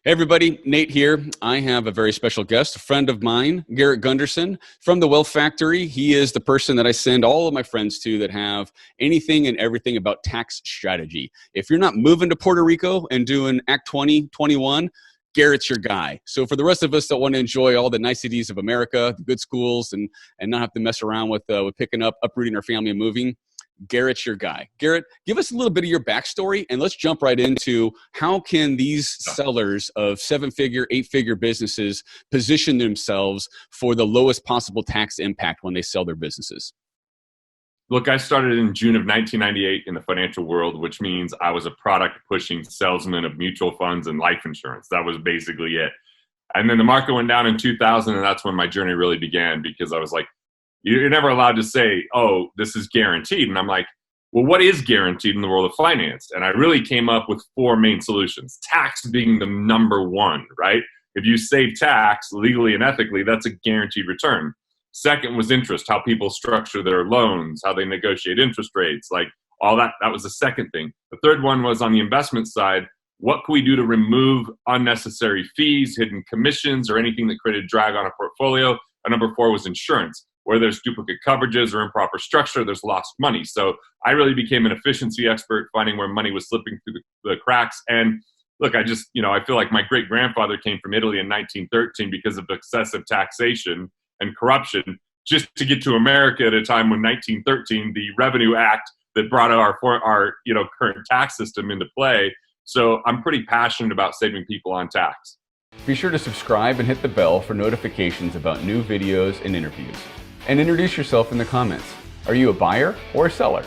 Hey everybody, Nate here. I have a very special guest, a friend of mine, Garrett Gunderson from the Wealth Factory. He is the person that I send all of my friends to that have anything and everything about tax strategy. If you're not moving to Puerto Rico and doing Act 20, 21, Garrett's your guy. So for the rest of us that want to enjoy all the niceties of America, the good schools, and not have to mess around with picking up, uprooting our family and moving, Garrett's your guy. Garrett, give us a little bit of your backstory and let's jump right into how can these sellers of 7-figure, 8-figure businesses position themselves for the lowest possible tax impact when they sell their businesses? Look, I started in June of 1998 in the financial world, which means I was a product pushing salesman of mutual funds and life insurance. That was basically it. And then the market went down in 2000, and that's when my journey really began, because I was like, you're never allowed to say, oh, this is guaranteed. And I'm like, well, what is guaranteed in the world of finance? And I really came up with 4 main solutions, tax being the number one, right? If you save tax legally and ethically, that's a guaranteed return. Second was interest, how people structure their loans, how they negotiate interest rates, like all that. That was the second thing. The third one was on the investment side. What can we do to remove unnecessary fees, hidden commissions, or anything that created drag on a portfolio? And number 4 was insurance. Where there's duplicate coverages or improper structure, there's lost money. So I really became an efficiency expert, finding where money was slipping through the cracks. And look, I feel like my great-grandfather came from Italy in 1913 because of excessive taxation and corruption, just to get to America at a time when 1913, the Revenue Act that brought our current tax system into play. So I'm pretty passionate about saving people on tax. Be sure to subscribe and hit the bell for notifications about new videos and interviews. And introduce yourself in the comments. Are you a buyer or a seller?